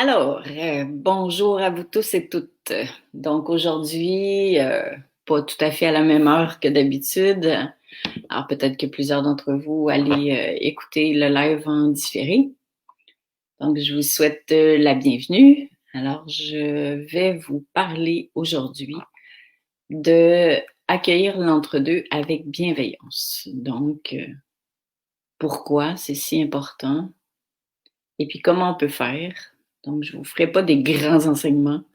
Alors, bonjour à vous tous et toutes. Donc aujourd'hui, pas tout à fait à la même heure que d'habitude. Alors peut-être que plusieurs d'entre vous allez écouter le live en différé. Donc je vous souhaite la bienvenue. Alors je vais vous parler aujourd'hui de accueillir l'entre-deux avec bienveillance. Donc pourquoi c'est si important et puis comment on peut faire. Donc je vous ferai pas des grands enseignements.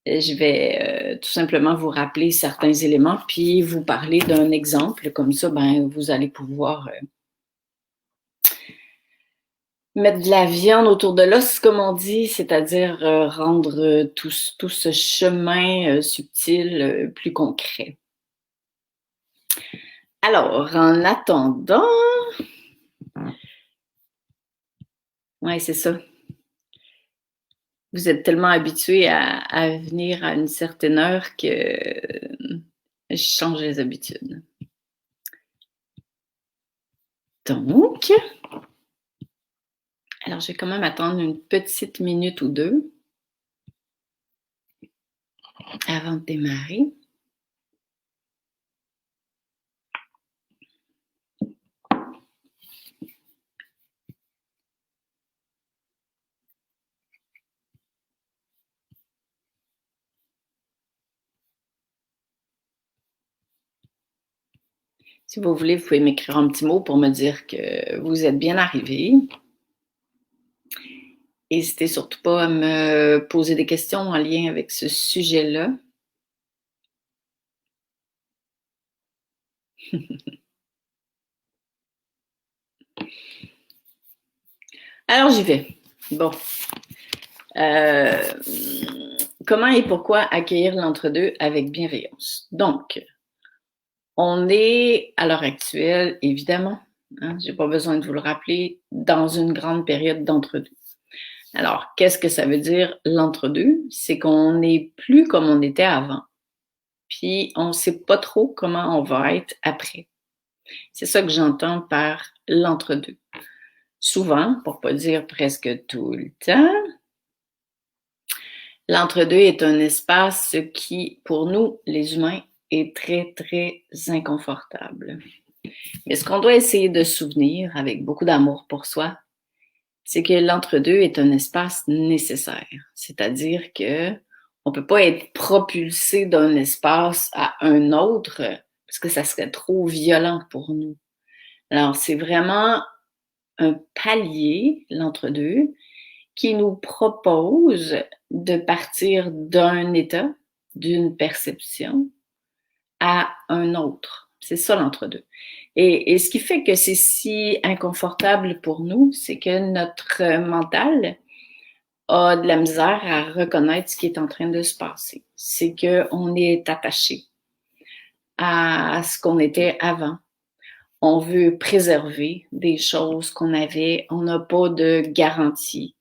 Je vais tout simplement vous rappeler certains éléments, puis vous parler d'un exemple. Comme ça, ben, vous allez pouvoir mettre de la viande autour de l'os, comme on dit, c'est-à-dire rendre tout ce chemin subtil plus concret. Alors, en attendant, ouais, c'est ça. Vous êtes tellement habitués à venir à une certaine heure que je change les habitudes. Donc, alors, je vais quand même attendre une petite minute ou deux avant de démarrer. Si vous voulez, vous pouvez m'écrire un petit mot pour me dire que vous êtes bien arrivé. N'hésitez surtout pas à me poser des questions en lien avec ce sujet-là. Alors, j'y vais. Bon. Comment et pourquoi accueillir l'entre-deux avec bienveillance? Donc, on est à l'heure actuelle, évidemment, hein, je n'ai pas besoin de vous le rappeler, dans une grande période d'entre-deux. Alors, qu'est-ce que ça veut dire l'entre-deux? C'est qu'on n'est plus comme on était avant. Puis, on ne sait pas trop comment on va être après. C'est ça que j'entends par l'entre-deux. Souvent, pour ne pas dire presque tout le temps, l'entre-deux est un espace qui, pour nous, les humains, est très, très inconfortable. Mais ce qu'on doit essayer de se souvenir, avec beaucoup d'amour pour soi, c'est que l'entre-deux est un espace nécessaire. C'est-à-dire que on peut pas être propulsé d'un espace à un autre parce que ça serait trop violent pour nous. Alors, c'est vraiment un palier, l'entre-deux, qui nous propose de partir d'un état, d'une perception, à un autre. C'est ça l'entre-deux. Et ce qui fait que c'est si inconfortable pour nous, c'est que notre mental a de la misère à reconnaître ce qui est en train de se passer. C'est qu'on est attaché à ce qu'on était avant. On veut préserver des choses qu'on avait. On n'a pas de garantie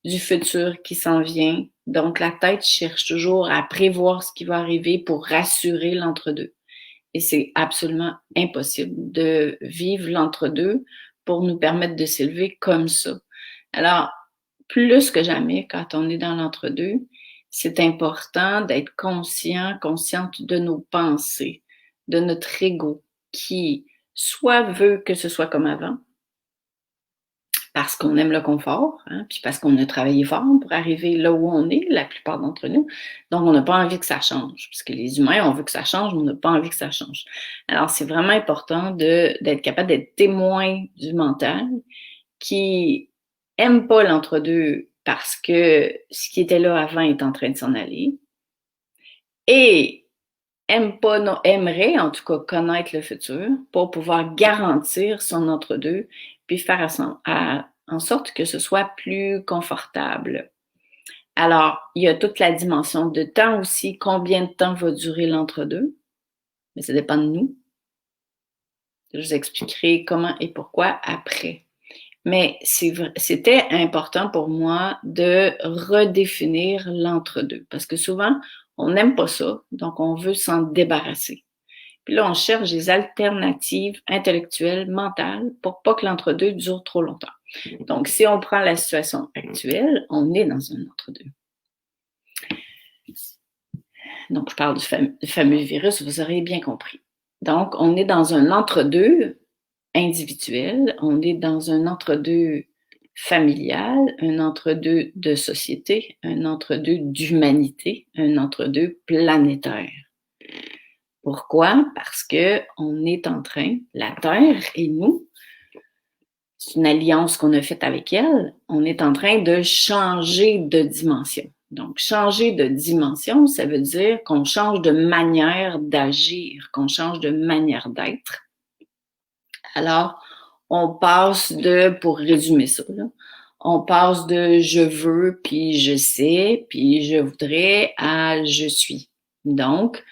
du futur qui s'en vient. Donc, la tête cherche toujours à prévoir ce qui va arriver pour rassurer l'entre-deux. Et c'est absolument impossible de vivre l'entre-deux pour nous permettre de s'élever comme ça. Alors, plus que jamais, quand on est dans l'entre-deux, c'est important d'être consciente de nos pensées, de notre ego, qui soit veut que ce soit comme avant, parce qu'on aime le confort, hein, puis parce qu'on a travaillé fort pour arriver là où on est, la plupart d'entre nous. Donc, on n'a pas envie que ça change, parce que les humains, on veut que ça change, mais on n'a pas envie que ça change. Alors, c'est vraiment important d'être capable d'être témoin du mental qui aime pas l'entre-deux parce que ce qui était là avant est en train de s'en aller et aime pas, non, aimerait en tout cas connaître le futur pour pouvoir garantir son entre-deux puis faire en sorte que ce soit plus confortable. Alors, il y a toute la dimension de temps aussi, combien de temps va durer l'entre-deux, mais ça dépend de nous. Je vous expliquerai comment et pourquoi après. Mais c'était important pour moi de redéfinir l'entre-deux parce que souvent, on n'aime pas ça, donc on veut s'en débarrasser. Puis là, on cherche des alternatives intellectuelles, mentales, pour pas que l'entre-deux dure trop longtemps. Donc, si on prend la situation actuelle, on est dans un entre-deux. Donc, je parle du fameux virus, vous aurez bien compris. Donc, on est dans un entre-deux individuel, on est dans un entre-deux familial, un entre-deux de société, un entre-deux d'humanité, un entre-deux planétaire. Pourquoi? Parce que on est en train, la Terre et nous, c'est une alliance qu'on a faite avec elle, on est en train de changer de dimension. Donc, changer de dimension, ça veut dire qu'on change de manière d'agir, qu'on change de manière d'être. Alors, on passe de, pour résumer ça, là, on passe de je veux, puis je sais, puis je voudrais à je suis. Donc,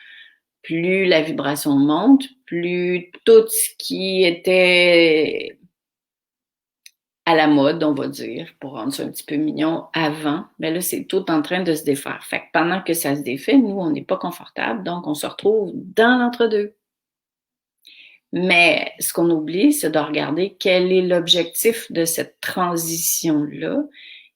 plus la vibration monte, plus tout ce qui était à la mode, on va dire, pour rendre ça un petit peu mignon, avant, mais là, c'est tout en train de se défaire. Fait que pendant que ça se défait, nous, on n'est pas confortable, donc on se retrouve dans l'entre-deux. Mais ce qu'on oublie, c'est de regarder quel est l'objectif de cette transition-là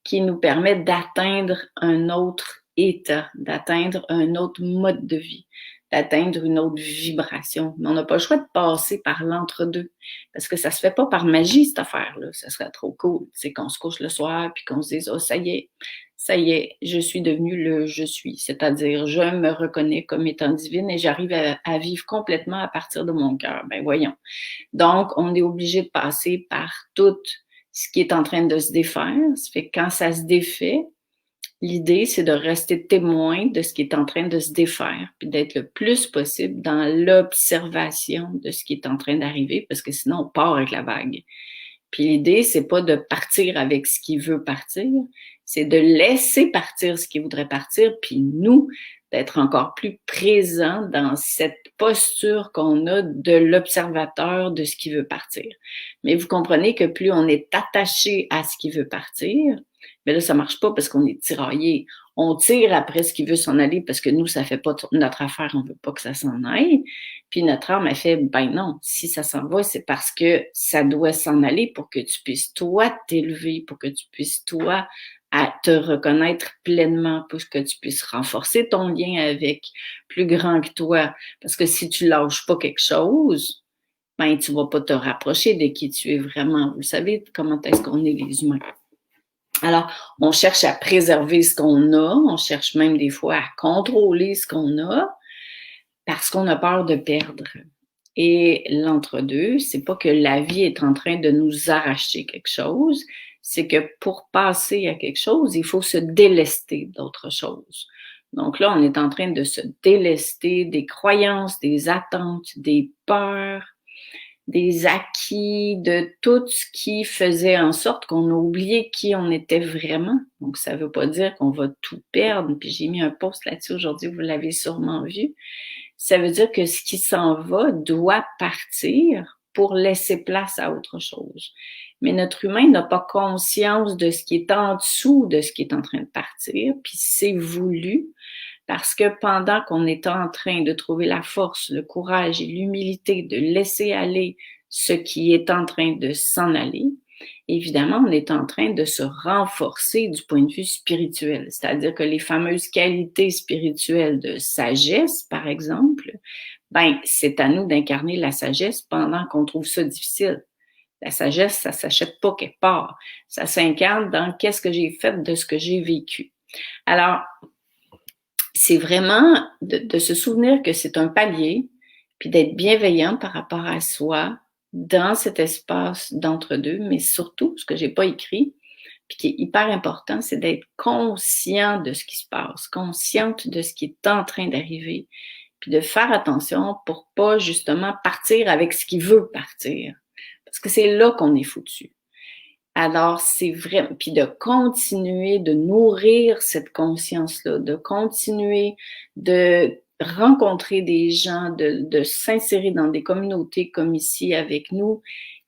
qui nous permet d'atteindre un autre état, d'atteindre un autre mode de vie, d'atteindre une autre vibration. Mais on n'a pas le choix de passer par l'entre-deux parce que ça se fait pas par magie, cette affaire-là. Ça serait trop cool. C'est qu'on se couche le soir puis qu'on se dise « Oh, ça y est, je suis devenu le je suis », c'est-à-dire je me reconnais comme étant divine et j'arrive à vivre complètement à partir de mon cœur. Ben voyons. Donc, on est obligé de passer par tout ce qui est en train de se défaire. Ça fait que quand ça se défait, l'idée, c'est de rester témoin de ce qui est en train de se défaire, puis d'être le plus possible dans l'observation de ce qui est en train d'arriver, parce que sinon, on part avec la vague. Puis l'idée, c'est pas de partir avec ce qui veut partir, c'est de laisser partir ce qui voudrait partir, puis nous, d'être encore plus présents dans cette posture qu'on a de l'observateur de ce qui veut partir. Mais vous comprenez que plus on est attaché à ce qui veut partir, mais là, ça marche pas parce qu'on est tiraillé. On tire après ce qui veut s'en aller parce que nous, ça fait pas notre affaire, on veut pas que ça s'en aille. Puis notre âme a fait, ben non, si ça s'en va, c'est parce que ça doit s'en aller pour que tu puisses, toi, t'élever, pour que tu puisses, toi, à te reconnaître pleinement, pour que tu puisses renforcer ton lien avec plus grand que toi. Parce que si tu lâches pas quelque chose, ben tu vas pas te rapprocher de qui tu es vraiment. Vous savez comment est-ce qu'on est les humains. Alors, on cherche à préserver ce qu'on a, on cherche même des fois à contrôler ce qu'on a parce qu'on a peur de perdre. Et l'entre-deux, c'est pas que la vie est en train de nous arracher quelque chose, c'est que pour passer à quelque chose, il faut se délester d'autre chose. Donc là, on est en train de se délester des croyances, des attentes, des peurs, des acquis, de tout ce qui faisait en sorte qu'on a oublié qui on était vraiment. Donc, ça veut pas dire qu'on va tout perdre. Puis j'ai mis un post là-dessus aujourd'hui, vous l'avez sûrement vu. Ça veut dire que ce qui s'en va doit partir pour laisser place à autre chose. Mais notre humain n'a pas conscience de ce qui est en dessous de ce qui est en train de partir, puis c'est voulu. Parce que pendant qu'on est en train de trouver la force, le courage et l'humilité de laisser aller ce qui est en train de s'en aller, évidemment, on est en train de se renforcer du point de vue spirituel. C'est-à-dire que les fameuses qualités spirituelles de sagesse, par exemple, ben, c'est à nous d'incarner la sagesse pendant qu'on trouve ça difficile. La sagesse, ça s'achète pas quelque part. Ça s'incarne dans qu'est-ce que j'ai fait de ce que j'ai vécu. Alors, c'est vraiment de se souvenir que c'est un palier, puis d'être bienveillant par rapport à soi dans cet espace d'entre-deux, mais surtout, ce que j'ai pas écrit, puis qui est hyper important, c'est d'être conscient de ce qui se passe, consciente de ce qui est en train d'arriver, puis de faire attention pour pas justement partir avec ce qui veut partir, parce que c'est là qu'on est foutu. Alors, c'est vrai, puis de continuer de nourrir cette conscience-là, de continuer de rencontrer des gens, de s'insérer dans des communautés comme ici avec nous,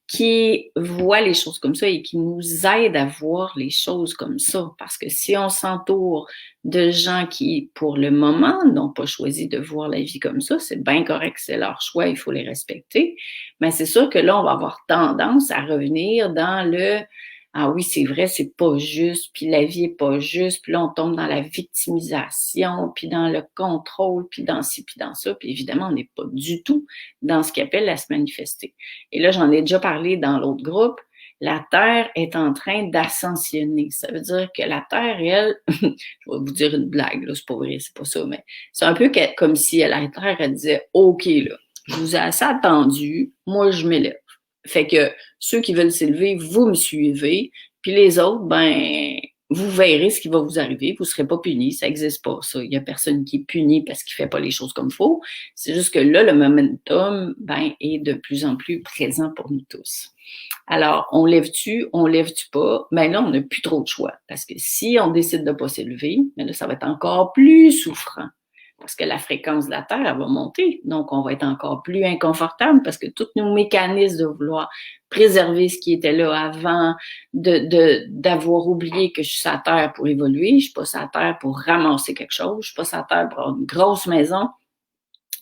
qui voient les choses comme ça et qui nous aident à voir les choses comme ça. Parce que si on s'entoure de gens qui, pour le moment, n'ont pas choisi de voir la vie comme ça, c'est bien correct, c'est leur choix, il faut les respecter. Mais c'est sûr que là, on va avoir tendance à revenir dans le Ah oui, c'est vrai, c'est pas juste, puis la vie est pas juste, puis là, on tombe dans la victimisation, puis dans le contrôle, puis dans ci, puis dans ça, puis évidemment, on n'est pas du tout dans ce qu'il appelle la se manifester. Et là, j'en ai déjà parlé dans l'autre groupe, la Terre est en train d'ascensionner. Ça veut dire que la Terre, elle, je vais vous dire une blague, là, c'est pas vrai, c'est pas ça, mais c'est un peu comme si la Terre, elle disait, OK, là, je vous ai assez attendu, moi, je m'élève. Fait que ceux qui veulent s'élever, vous me suivez, puis les autres, ben, vous verrez ce qui va vous arriver, vous ne serez pas punis, ça n'existe pas, ça. Il n'y a personne qui est puni parce qu'il ne fait pas les choses comme il faut. C'est juste que là, le momentum, ben, est de plus en plus présent pour nous tous. Alors, on lève-tu pas? Ben là, on n'a plus trop de choix. Parce que si on décide de ne pas s'élever, ben là, ça va être encore plus souffrant. Parce que la fréquence de la Terre, elle va monter. Donc, on va être encore plus inconfortable parce que tous nos mécanismes de vouloir préserver ce qui était là avant, d'avoir oublié que je suis sur la Terre pour évoluer, je suis pas sur la Terre pour ramasser quelque chose, je suis pas sur la Terre pour avoir une grosse maison,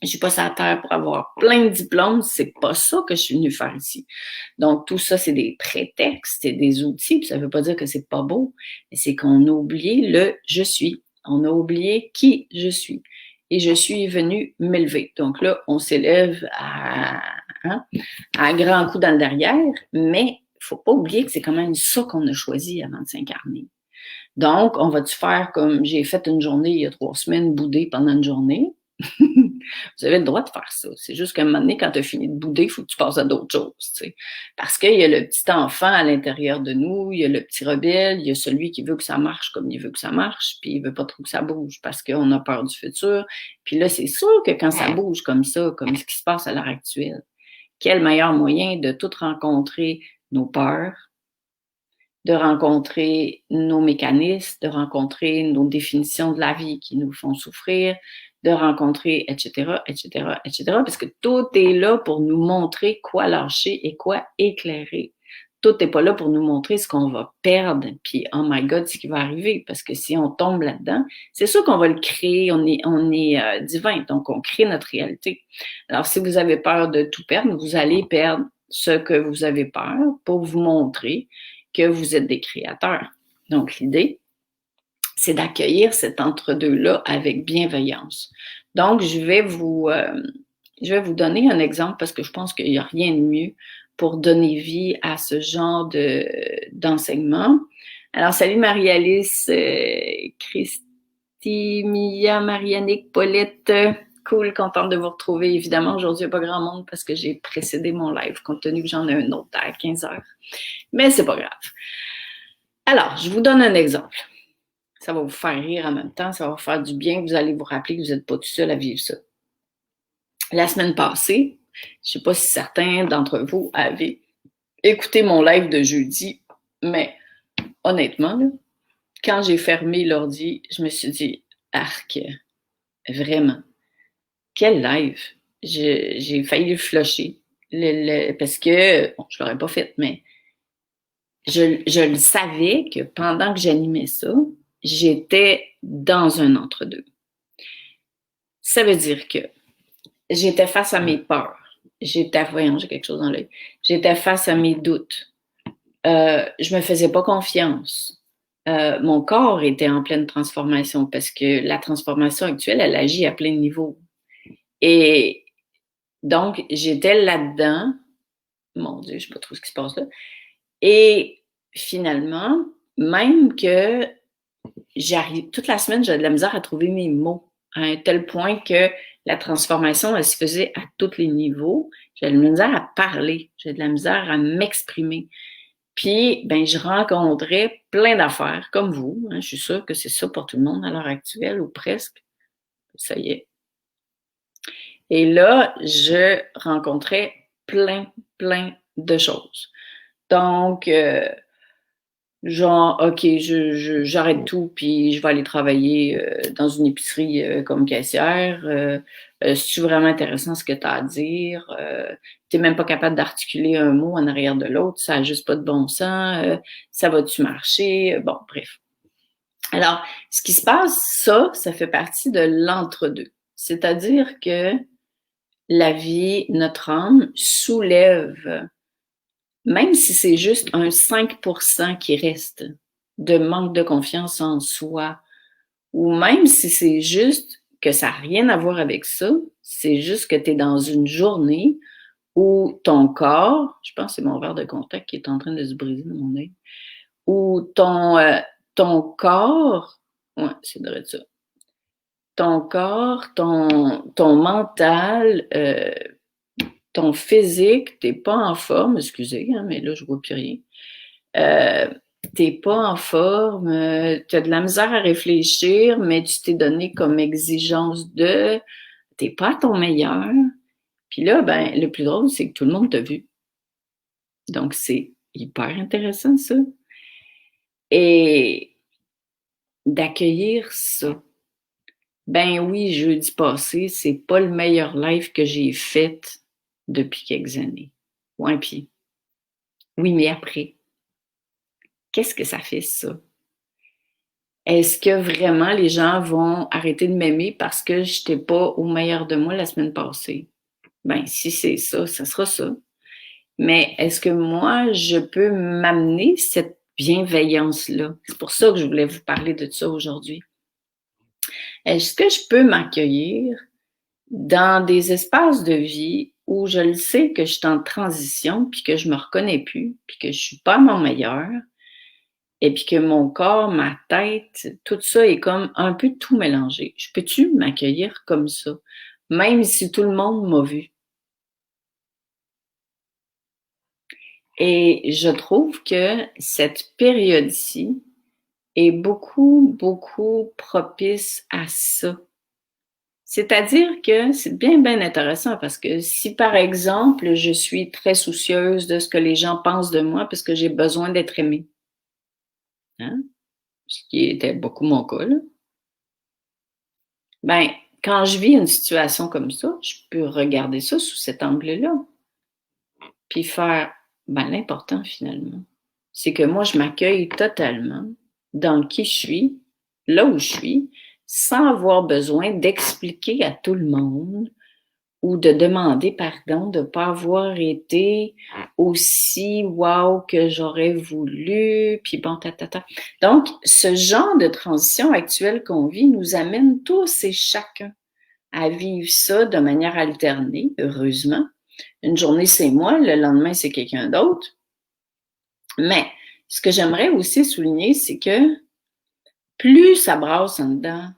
je suis pas sur la Terre pour avoir plein de diplômes, c'est pas ça que je suis venue faire ici. Donc, tout ça, c'est des prétextes, c'est des outils, puis ça veut pas dire que c'est pas beau, mais c'est qu'on a oublié le « je suis ». On a oublié qui je suis. Et je suis venue m'élever. Donc là, on s'élève à grands coups dans le derrière, mais il faut pas oublier que c'est quand même ça qu'on a choisi avant de s'incarner. Donc, on va-tu faire comme j'ai fait une journée il y a 3 semaines, bouder pendant une journée? Vous avez le droit de faire ça. C'est juste qu'à un moment donné, quand tu as fini de bouder, il faut que tu passes à d'autres choses. T'sais. Parce qu'il y a le petit enfant à l'intérieur de nous, il y a le petit rebelle, il y a celui qui veut que ça marche comme il veut que ça marche, puis il veut pas trop que ça bouge parce qu'on a peur du futur. Puis là, c'est sûr que quand ça bouge comme ça, comme ce qui se passe à l'heure actuelle, quel meilleur moyen de tout rencontrer nos peurs, de rencontrer nos mécanismes, de rencontrer nos définitions de la vie qui nous font souffrir, de rencontrer, etc., etc., etc., parce que tout est là pour nous montrer quoi lâcher et quoi éclairer. Tout n'est pas là pour nous montrer ce qu'on va perdre, puis oh my God, ce qui va arriver, parce que si on tombe là-dedans, c'est sûr qu'on va le créer, on est divin, donc on crée notre réalité. Alors, si vous avez peur de tout perdre, vous allez perdre ce que vous avez peur pour vous montrer que vous êtes des créateurs. Donc, l'idée, c'est d'accueillir cet entre-deux-là avec bienveillance. Donc, je vais vous donner un exemple parce que je pense qu'il n'y a rien de mieux pour donner vie à ce genre d'enseignement. Alors, salut Marie-Alice, Christy, Mia, Marianique, Paulette. Cool, contente de vous retrouver. Évidemment, aujourd'hui, il n'y a pas grand monde parce que j'ai précédé mon live, compte tenu que j'en ai un autre à 15 heures. Mais c'est pas grave. Alors, je vous donne un exemple. Ça va vous faire rire en même temps, ça va vous faire du bien, vous allez vous rappeler que vous n'êtes pas tout seul à vivre ça. La semaine passée, je ne sais pas si certains d'entre vous avaient écouté mon live de jeudi, mais honnêtement, là, quand j'ai fermé l'ordi, je me suis dit, arc, vraiment, quel live! J'ai failli le flusher, parce que, bon, je ne l'aurais pas fait, mais je le savais que pendant que j'animais ça, j'étais dans un entre-deux. Ça veut dire que j'étais face à mes peurs. Voyons, j'ai quelque chose dans l'œil. J'étais face à mes doutes. Je me faisais pas confiance. Mon corps était en pleine transformation parce que la transformation actuelle, elle agit à plein niveau. Et donc, j'étais là-dedans. Mon Dieu, je sais pas trop ce qui se passe là. Et finalement, même que j'arrive, toute la semaine, j'avais de la misère à trouver mes mots, à un tel point que la transformation, elle se faisait à tous les niveaux. J'avais de la misère à parler, j'avais de la misère à m'exprimer. Puis, ben, je rencontrais plein d'affaires, comme vous. Hein, je suis sûre que c'est ça pour tout le monde à l'heure actuelle, ou presque. Ça y est. Et là, je rencontrais plein de choses. Donc, genre, OK, j'arrête tout, puis je vais aller travailler dans une épicerie comme caissière. C'est vraiment intéressant ce que tu as à dire. Tu n'es même pas capable d'articuler un mot en arrière de l'autre. Ça n'a juste pas de bon sens. Ça va-tu marcher? Bon, bref. Alors, ce qui se passe, ça fait partie de l'entre-deux. C'est-à-dire que la vie, notre âme, soulève même si c'est juste un 5% qui reste de manque de confiance en soi, ou même si c'est juste que ça n'a rien à voir avec ça, c'est juste que tu es dans une journée où ton corps, je pense que c'est mon verre de contact qui est en train de se briser dans mon œil, où ton corps, ouais, c'est vrai de ça, ton corps, ton mental, ton physique, t'es pas en forme, excusez, hein, mais là, je vois plus rien. T'es pas en forme, tu as de la misère à réfléchir, mais tu t'es donné comme exigence t'es pas à ton meilleur. Puis là, ben, le plus drôle, c'est que tout le monde t'a vu. Donc, c'est hyper intéressant, ça. Et d'accueillir ça. Ben oui, jeudi passé, c'est pas le meilleur live que j'ai fait depuis quelques années. Ouais, puis oui, mais après, qu'est-ce que ça fait, ça? Est-ce que vraiment les gens vont arrêter de m'aimer parce que je n'étais pas au meilleur de moi la semaine passée? Ben, si c'est ça, ça sera ça. Mais est-ce que moi, je peux m'amener cette bienveillance-là? C'est pour ça que je voulais vous parler de ça aujourd'hui. Est-ce que je peux m'accueillir dans des espaces de vie où je le sais que je suis en transition, puis que je me reconnais plus, puis que je suis pas à mon meilleur, et puis que mon corps, ma tête, tout ça est comme un peu tout mélangé. Je peux-tu m'accueillir comme ça, même si tout le monde m'a vu? Et je trouve que cette période-ci est beaucoup, beaucoup propice à ça. C'est-à-dire que c'est bien, bien intéressant parce que si, par exemple, je suis très soucieuse de ce que les gens pensent de moi parce que j'ai besoin d'être aimée, hein, ce qui était beaucoup mon cas, là, ben, quand je vis une situation comme ça, je peux regarder ça sous cet angle-là, puis faire, ben, l'important finalement, c'est que moi, je m'accueille totalement dans qui je suis, là où je suis, sans avoir besoin d'expliquer à tout le monde ou de demander pardon de ne pas avoir été aussi wow que j'aurais voulu, puis bon, ta. Donc, ce genre de transition actuelle qu'on vit nous amène tous et chacun à vivre ça de manière alternée, heureusement. Une journée, c'est moi, le lendemain, c'est quelqu'un d'autre. Mais ce que j'aimerais aussi souligner, c'est que plus ça brasse en dedans,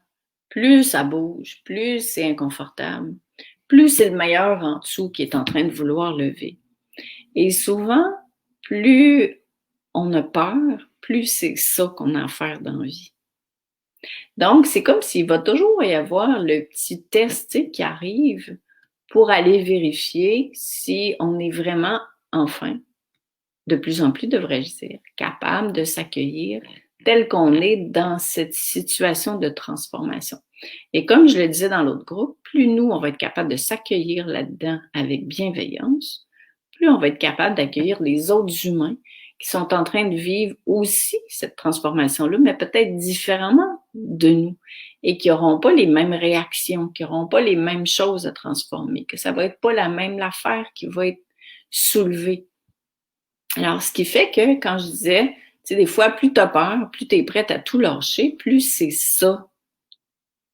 plus ça bouge, plus c'est inconfortable, plus c'est le meilleur en dessous qui est en train de vouloir lever. Et souvent, plus on a peur, plus c'est ça qu'on a à faire dans la vie. Donc, c'est comme s'il va toujours y avoir le petit test qui arrive pour aller vérifier si on est vraiment, enfin, de plus en plus, devrais-je dire, capable de s'accueillir tel qu'on est dans cette situation de transformation. Et comme je le disais dans l'autre groupe, plus nous, on va être capable de s'accueillir là-dedans avec bienveillance, plus on va être capable d'accueillir les autres humains qui sont en train de vivre aussi cette transformation-là, mais peut-être différemment de nous et qui n'auront pas les mêmes réactions, qui n'auront pas les mêmes choses à transformer, que ça va être pas la même affaire qui va être soulevée. Alors, ce qui fait que quand je disais, tu sais, des fois, plus tu as peur, plus tu es prête à tout lâcher, plus c'est ça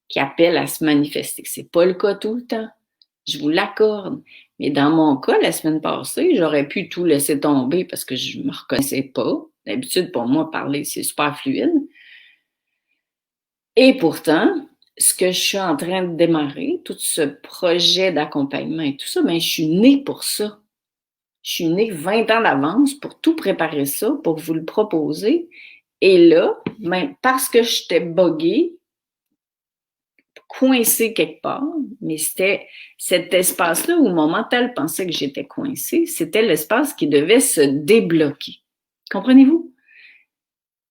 qui appelle à se manifester. C'est pas le cas tout le temps. Je vous l'accorde. Mais dans mon cas, la semaine passée, j'aurais pu tout laisser tomber parce que je me reconnaissais pas. D'habitude, pour moi, parler, c'est super fluide. Et pourtant, ce que je suis en train de démarrer, tout ce projet d'accompagnement et tout ça, ben, je suis née pour ça. Je suis née 20 ans d'avance pour tout préparer ça, pour vous le proposer. Et là, ben, parce que j'étais buggée, coincée quelque part, mais c'était cet espace-là où mon mental pensait que j'étais coincée, c'était l'espace qui devait se débloquer. Comprenez-vous?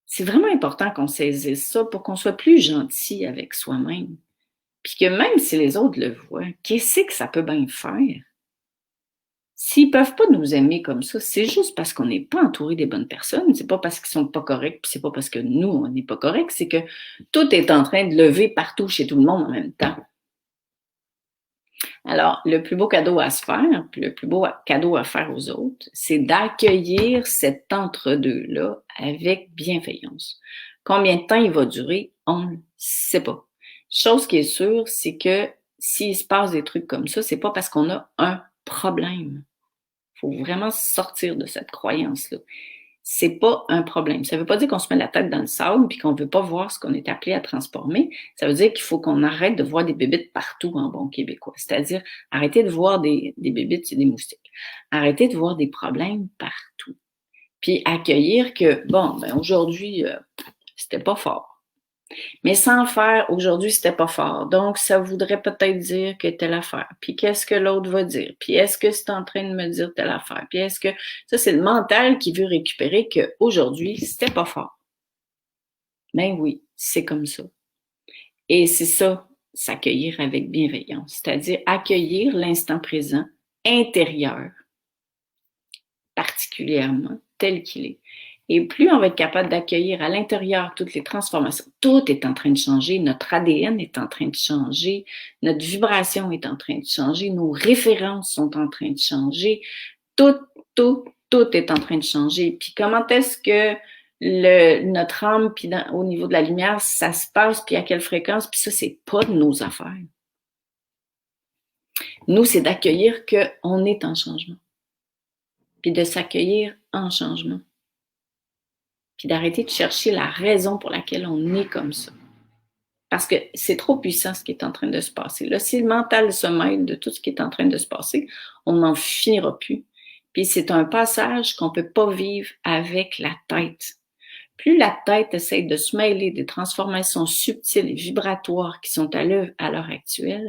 C'est vraiment important qu'on saisisse ça pour qu'on soit plus gentil avec soi-même. Puis que même si les autres le voient, qu'est-ce que ça peut bien faire? S'ils peuvent pas nous aimer comme ça, c'est juste parce qu'on n'est pas entouré des bonnes personnes. C'est pas parce qu'ils sont pas corrects, puis c'est pas parce que nous, on n'est pas corrects. C'est que tout est en train de lever partout chez tout le monde en même temps. Alors, le plus beau cadeau à se faire, puis le plus beau cadeau à faire aux autres, c'est d'accueillir cet entre-deux-là avec bienveillance. Combien de temps il va durer, on ne sait pas. Chose qui est sûre, c'est que s'il se passe des trucs comme ça, c'est pas parce qu'on a un problème. Il faut vraiment sortir de cette croyance-là. C'est pas un problème. Ça veut pas dire qu'on se met la tête dans le sable puis qu'on veut pas voir ce qu'on est appelé à transformer. Ça veut dire qu'il faut qu'on arrête de voir des bébites partout en bon québécois. C'est-à-dire, arrêter de voir des bébites et des moustiques. Arrêter de voir des problèmes partout. Puis accueillir que, bon, ben aujourd'hui, c'était pas fort. Mais sans faire, aujourd'hui, c'était pas fort. Donc, ça voudrait peut-être dire que telle affaire. Puis, qu'est-ce que l'autre va dire? Puis, est-ce que c'est en train de me dire telle affaire? Puis, est-ce que... Ça, c'est le mental qui veut récupérer qu'aujourd'hui, c'était pas fort. Ben oui, c'est comme ça. Et c'est ça, s'accueillir avec bienveillance. C'est-à-dire accueillir l'instant présent intérieur, particulièrement, tel qu'il est. Et plus on va être capable d'accueillir à l'intérieur toutes les transformations, tout est en train de changer, notre ADN est en train de changer, notre vibration est en train de changer, nos références sont en train de changer, tout est en train de changer. Puis comment est-ce que notre âme, puis au niveau de la lumière, ça se passe, puis à quelle fréquence, puis ça, c'est pas de nos affaires. Nous, c'est d'accueillir qu'on est en changement, puis de s'accueillir en changement. Puis d'arrêter de chercher la raison pour laquelle on est comme ça. Parce que c'est trop puissant ce qui est en train de se passer. Là, si le mental se mêle de tout ce qui est en train de se passer, on n'en finira plus. Puis c'est un passage qu'on ne peut pas vivre avec la tête. Plus la tête essaie de se mêler des transformations subtiles et vibratoires qui sont à l'œuvre à l'heure actuelle,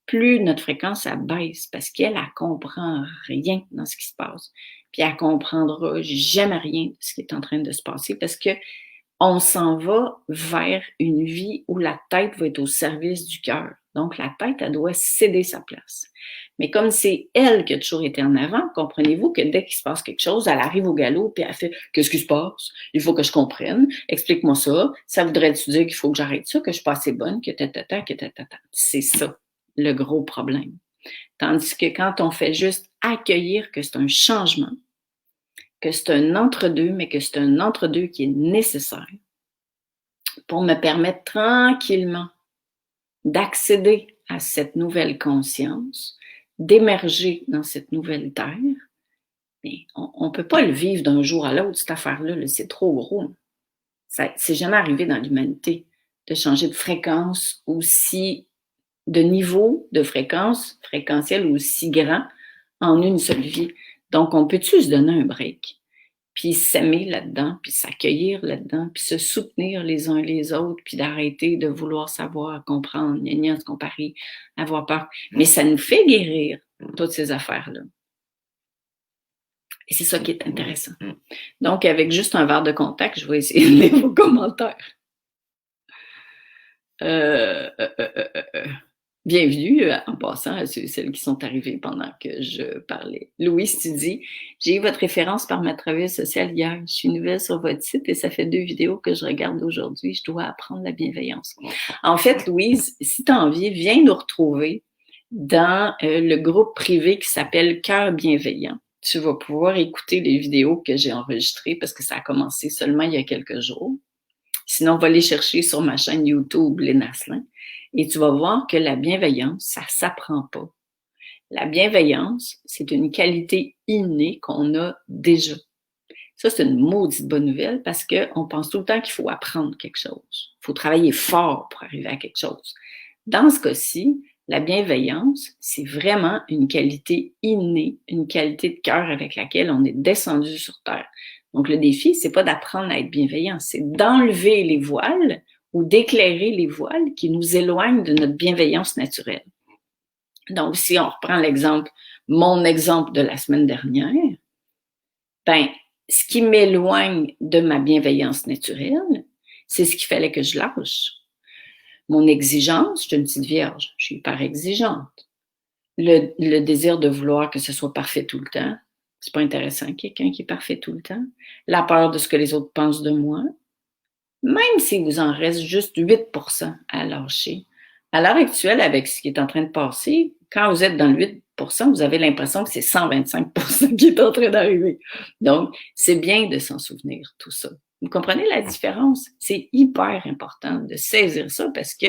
plus notre fréquence abaisse parce qu'elle ne comprend rien dans ce qui se passe. Puis elle comprendra jamais rien de ce qui est en train de se passer parce que on s'en va vers une vie où la tête va être au service du cœur. Donc la tête, elle doit céder sa place. Mais comme c'est elle qui a toujours été en avant, comprenez-vous que dès qu'il se passe quelque chose, elle arrive au galop puis elle fait « Qu'est-ce qui se passe? Il faut que je comprenne. Explique-moi ça. Ça voudrait-tu dire qu'il faut que j'arrête ça, que je suis pas assez bonne, que tatata, que tatata. » C'est ça, le gros problème. Tandis que quand on fait juste accueillir que c'est un changement, que c'est un entre-deux, mais que c'est un entre-deux qui est nécessaire pour me permettre tranquillement d'accéder à cette nouvelle conscience, d'émerger dans cette nouvelle terre. Mais on ne peut pas le vivre d'un jour à l'autre, cette affaire-là, là, c'est trop gros. C'est jamais arrivé dans l'humanité de changer de fréquence aussi, de niveau de fréquence, fréquentiel aussi grand en une seule vie. Donc, on peut-tu se donner un break? Puis s'aimer là-dedans, puis s'accueillir là-dedans, puis se soutenir les uns les autres, puis d'arrêter de vouloir savoir, comprendre, gna gna, se comparer, avoir peur. Mais ça nous fait guérir toutes ces affaires-là. Et c'est ça qui est intéressant. Donc, avec juste un verre de contact, je vais essayer de lire vos commentaires. Bienvenue en passant à celles qui sont arrivées pendant que je parlais. Louise, tu dis, j'ai eu votre référence par ma travailleuse sociale hier. Je suis nouvelle sur votre site et ça fait 2 vidéos que je regarde aujourd'hui. Je dois apprendre la bienveillance. En fait, Louise, si tu as envie, viens nous retrouver dans le groupe privé qui s'appelle Cœur bienveillant. Tu vas pouvoir écouter les vidéos que j'ai enregistrées parce que ça a commencé seulement il y a quelques jours. Sinon, va les chercher sur ma chaîne YouTube, Léna Asselin. Et tu vas voir que la bienveillance, ça s'apprend pas. La bienveillance, c'est une qualité innée qu'on a déjà. Ça, c'est une maudite bonne nouvelle parce qu'on pense tout le temps qu'il faut apprendre quelque chose. Il faut travailler fort pour arriver à quelque chose. Dans ce cas-ci, la bienveillance, c'est vraiment une qualité innée, une qualité de cœur avec laquelle on est descendu sur Terre. Donc, le défi, c'est pas d'apprendre à être bienveillant, c'est d'enlever les voiles ou d'éclairer les voiles qui nous éloignent de notre bienveillance naturelle. Donc, si on reprend l'exemple, mon exemple de la semaine dernière, ben, ce qui m'éloigne de ma bienveillance naturelle, c'est ce qu'il fallait que je lâche. Mon exigence, je suis une petite vierge, je suis hyper exigeante. Le désir de vouloir que ce soit parfait tout le temps, c'est pas intéressant, quelqu'un qui est parfait tout le temps. La peur de ce que les autres pensent de moi. Même s'il vous en reste juste 8% à lâcher. À l'heure actuelle, avec ce qui est en train de passer, Quand vous êtes dans le 8%, vous avez l'impression que c'est 125% qui est en train d'arriver. Donc, c'est bien de s'en souvenir, tout ça. Vous comprenez la différence? C'est hyper important de saisir ça parce que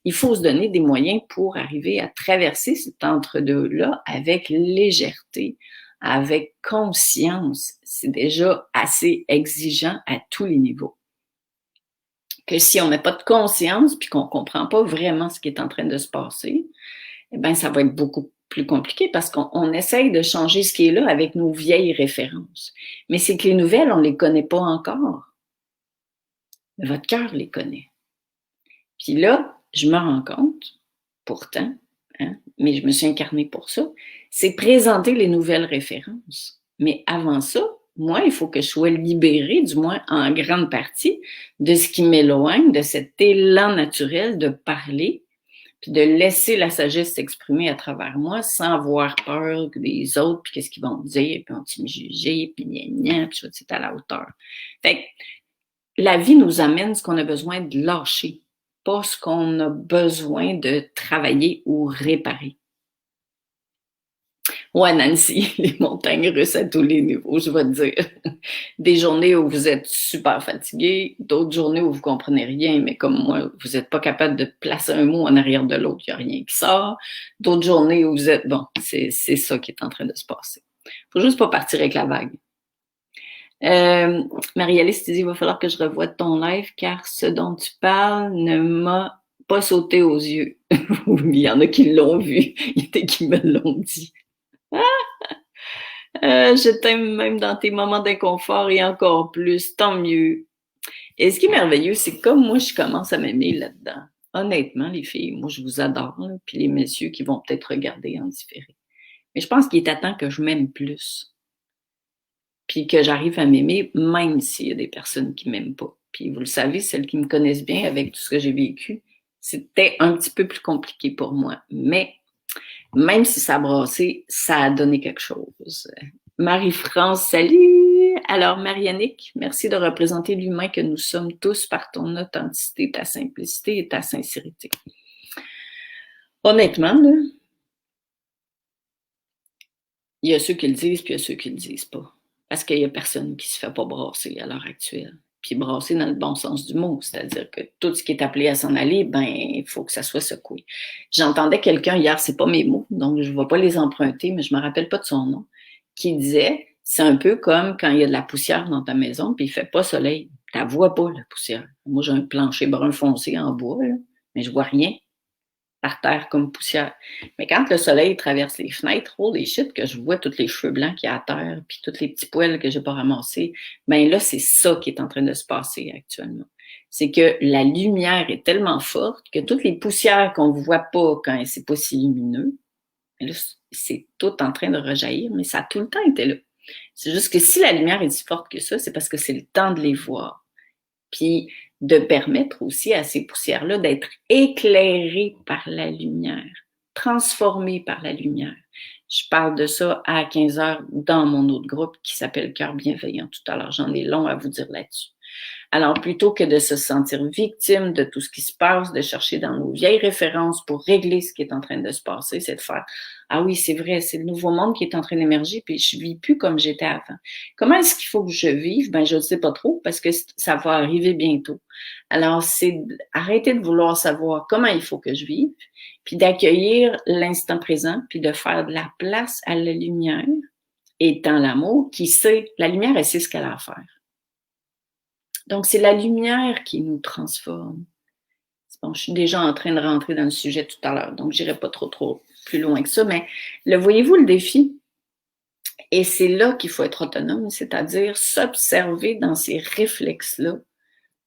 il faut se donner des moyens pour arriver à traverser cet entre-deux-là avec légèreté, avec conscience. C'est déjà assez exigeant à tous les niveaux. Que si on met pas de conscience puis qu'on comprend pas vraiment ce qui est en train de se passer, eh bien, ça va être beaucoup plus compliqué parce qu'on essaye de changer ce qui est là avec nos vieilles références. Mais c'est que les nouvelles, on les connaît pas encore. Mais votre cœur les connaît. Puis là, je me rends compte, pourtant, hein, mais je me suis incarnée pour ça, c'est présenter les nouvelles références. Mais avant ça, moi, il faut que je sois libérée, du moins en grande partie, de ce qui m'éloigne, de cet élan naturel de parler, puis de laisser la sagesse s'exprimer à travers moi sans avoir peur des autres, puis qu'est-ce qu'ils vont me dire, puis vont-ils me juger, puis gna, puis je vais être à la hauteur. Fait que la vie nous amène ce qu'on a besoin de lâcher, pas ce qu'on a besoin de travailler ou réparer. Ouais, Nancy, les montagnes russes à tous les niveaux, je vais te dire. Des journées où vous êtes super fatigué, d'autres journées où vous comprenez rien, mais comme moi, vous n'êtes pas capable de placer un mot en arrière de l'autre, il n'y a rien qui sort. D'autres journées où vous êtes, bon, c'est ça qui est en train de se passer. Faut juste pas partir avec la vague. Marie-Alice, tu dis, il va falloir que je revoie ton live car ce dont tu parles ne m'a pas sauté aux yeux. Il y en a qui l'ont vu, il y en a qui me l'ont dit. Je t'aime même dans tes moments d'inconfort et encore plus, tant mieux. Et ce qui est merveilleux, c'est que comme moi, je commence à m'aimer là-dedans. Honnêtement, les filles, moi, je vous adore, là, puis les messieurs qui vont peut-être regarder en différé. Mais je pense qu'il est à temps que je m'aime plus. Puis que j'arrive à m'aimer, même s'il y a des personnes qui m'aiment pas. Puis vous le savez, celles qui me connaissent bien avec tout ce que j'ai vécu, c'était un petit peu plus compliqué pour moi. Mais même si ça a brassé, ça a donné quelque chose. Marie-France, salut! Alors, Mariannick, merci de représenter l'humain que nous sommes tous par ton authenticité, ta simplicité et ta sincérité. Honnêtement, là, il y a ceux qui le disent, puis il y a ceux qui le disent pas. Parce qu'il y a personne qui se fait pas brasser à l'heure actuelle. Puis brasser dans le bon sens du mot, c'est-à-dire que tout ce qui est appelé à s'en aller, ben, il faut que ça soit secoué. J'entendais quelqu'un hier, c'est pas mes mots, donc je ne vais pas les emprunter, mais je me rappelle pas de son nom, qui disait, c'est un peu comme quand il y a de la poussière dans ta maison, puis il fait pas soleil. Tu la vois pas, la poussière. Moi, j'ai un plancher brun foncé en bois, là, mais je vois rien par terre comme poussière. Mais quand le soleil traverse les fenêtres, holy shit, que je vois tous les cheveux blancs qu'il y a à terre, puis tous les petits poils que j'ai pas ramassés, ben là, c'est ça qui est en train de se passer actuellement. C'est que la lumière est tellement forte que toutes les poussières qu'on ne voit pas quand c'est pas si lumineux, là, c'est tout en train de rejaillir, mais ça a tout le temps été là. C'est juste que si la lumière est si forte que ça, c'est parce que c'est le temps de les voir. Puis de permettre aussi à ces poussières-là d'être éclairées par la lumière, transformées par la lumière. Je parle de ça à 15 heures dans mon autre groupe qui s'appelle Cœur bienveillant tout à l'heure. J'en ai long à vous dire là-dessus. Alors, plutôt que de se sentir victime de tout ce qui se passe, de chercher dans nos vieilles références pour régler ce qui est en train de se passer, c'est de faire « Ah oui, c'est vrai, c'est le nouveau monde qui est en train d'émerger, puis je vis plus comme j'étais avant. Comment est-ce qu'il faut que je vive? Ben, je ne sais pas trop, parce que ça va arriver bientôt. Alors, c'est arrêter de vouloir savoir comment il faut que je vive, puis d'accueillir l'instant présent, puis de faire de la place à la lumière, étant l'amour, qui sait, la lumière, elle sait ce qu'elle a à faire. Donc, c'est la lumière qui nous transforme. Bon, je suis déjà en train de rentrer dans le sujet tout à l'heure, donc je n'irai pas trop plus loin que ça, mais le voyez-vous le défi? Et c'est là qu'il faut être autonome, c'est-à-dire s'observer dans ces réflexes-là,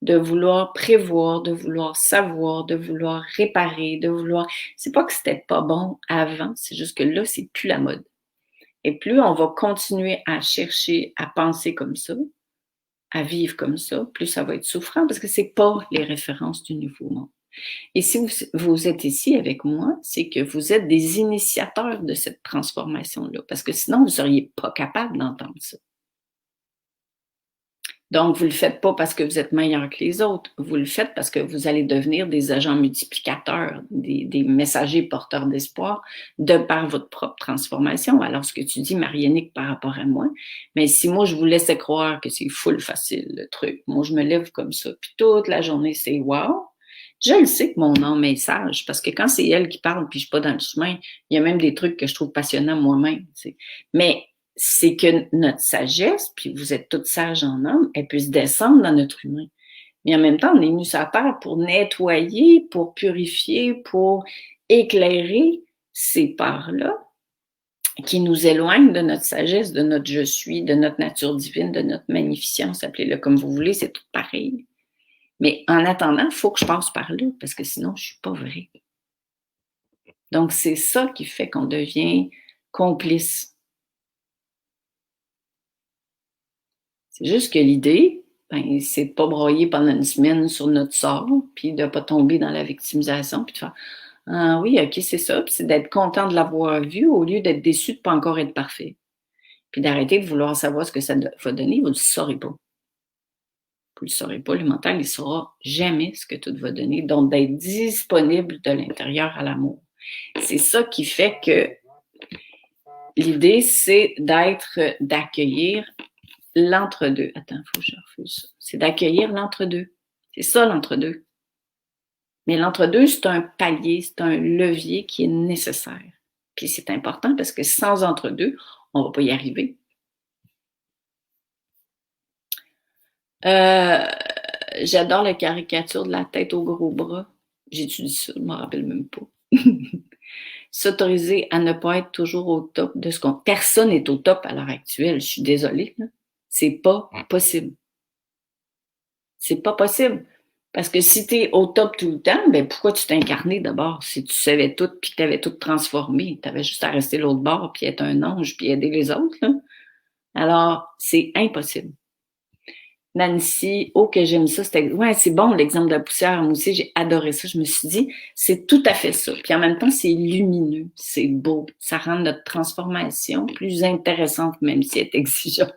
de vouloir prévoir, de vouloir savoir, de vouloir réparer, de vouloir... C'est pas que c'était pas bon avant, c'est juste que là, c'est plus la mode. Et plus on va continuer à chercher à penser comme ça, à vivre comme ça, plus ça va être souffrant parce que c'est pas les références du nouveau monde. Et si vous êtes ici avec moi, c'est que vous êtes des initiateurs de cette transformation-là, parce que sinon, vous ne seriez pas capable d'entendre ça. Donc, vous ne le faites pas parce que vous êtes meilleur que les autres. Vous le faites parce que vous allez devenir des agents multiplicateurs, des messagers porteurs d'espoir de par votre propre transformation. Alors, ce que tu dis, Marianique, par rapport à moi, mais si moi, je vous laissais croire que c'est full facile, le truc, moi, je me lève comme ça, puis toute la journée, c'est wow, je le sais que mon âme est sage, parce que quand c'est elle qui parle, puis je suis pas dans le chemin, il y a même des trucs que je trouve passionnants moi-même, tu sais. Mais c'est que notre sagesse, puis vous êtes toutes sages en âme, elle puisse descendre dans notre humain. Mais en même temps, on est venu sur la terre pour nettoyer, pour purifier, pour éclairer ces parts-là qui nous éloignent de notre sagesse, de notre je suis, de notre nature divine, de notre magnificence, appelez-le comme vous voulez, c'est tout pareil. Mais en attendant, il faut que je passe par là, parce que sinon, je ne suis pas vrai. Donc, c'est ça qui fait qu'on devient complice. C'est juste que l'idée, ben, c'est de ne pas broyer pendant une semaine sur notre sort, puis de ne pas tomber dans la victimisation, puis de faire « Ah oui, ok, c'est ça », puis c'est d'être content de l'avoir vu au lieu d'être déçu de ne pas encore être parfait. Puis d'arrêter de vouloir savoir ce que ça va donner, vous ne le saurez pas. Vous ne le saurez pas, le mental, il ne saura jamais ce que tout va donner, donc d'être disponible de l'intérieur à l'amour. C'est ça qui fait que l'idée, c'est d'accueillir l'entre-deux. Attends, il faut que je refuse ça. C'est d'accueillir l'entre-deux. C'est ça l'entre-deux. Mais l'entre-deux, c'est un palier, c'est un levier qui est nécessaire. Puis c'est important parce que sans entre-deux, on ne va pas y arriver. J'adore la caricature de la tête aux gros bras. J'étudie ça, je ne m'en rappelle même pas. S'autoriser à ne pas être toujours au top de ce qu'on... Personne n'est au top à l'heure actuelle, je suis désolée. Là. C'est pas possible. C'est pas possible. Parce que si tu es au top tout le temps, ben pourquoi tu t'es incarné d'abord? Si tu savais tout puis que tu avais tout transformé, tu avais juste à rester l'autre bord puis être un ange puis aider les autres. Là. Alors, c'est impossible. Nancy, oh que j'aime ça, c'était ouais, c'est bon l'exemple de la poussière, moi aussi j'ai adoré ça, je me suis dit, c'est tout à fait ça. Puis en même temps, c'est lumineux, c'est beau, ça rend notre transformation plus intéressante même si elle est exigeante.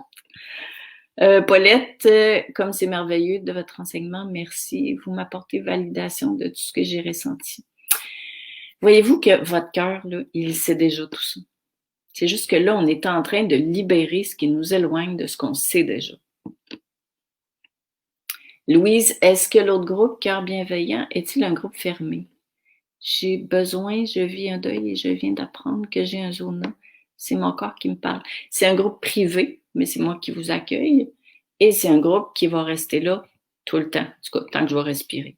Paulette, comme c'est merveilleux de votre enseignement, merci. Vous m'apportez validation de tout ce que j'ai ressenti. Voyez-vous que votre cœur, là, il sait déjà tout ça. C'est juste que là, on est en train de libérer ce qui nous éloigne de ce qu'on sait déjà. Louise, est-ce que l'autre groupe, Cœur bienveillant, est-il un groupe fermé? J'ai besoin, je vis un deuil et je viens d'apprendre que j'ai un zona. C'est mon corps qui me parle. C'est un groupe privé, mais c'est moi qui vous accueille. Et c'est un groupe qui va rester là tout le temps, en tout cas, tant que je vais respirer.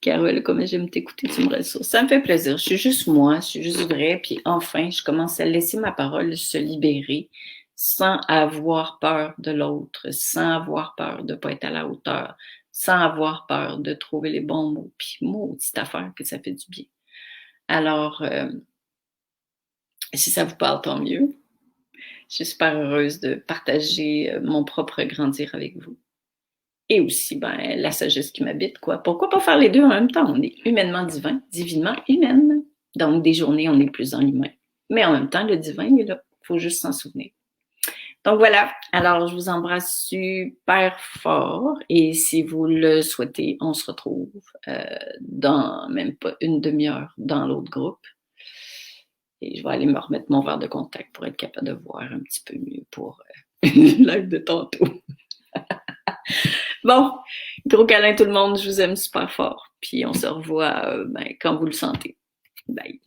Carole, comme j'aime t'écouter, tu me ressources. Ça me fait plaisir. Je suis juste moi, je suis juste vraie. Puis enfin, je commence à laisser ma parole se libérer sans avoir peur de l'autre, sans avoir peur de ne pas être à la hauteur, sans avoir peur de trouver les bons mots. Puis maudite affaire que ça fait du bien. Alors, si ça vous parle, tant mieux. Je suis super heureuse de partager mon propre grandir avec vous. Et aussi, ben, la sagesse qui m'habite, quoi. Pourquoi pas faire les deux en même temps? On est humainement divin, divinement humaine. Donc, des journées, on est plus dans l'humain. Mais en même temps, le divin il est là. Il faut juste s'en souvenir. Donc voilà, alors je vous embrasse super fort et si vous le souhaitez, on se retrouve dans même pas une demi-heure dans l'autre groupe. Et je vais aller me remettre mon verre de contact pour être capable de voir un petit peu mieux pour une live de tantôt. Bon, gros câlin tout le monde, je vous aime super fort. Puis on se revoit quand vous le sentez. Bye.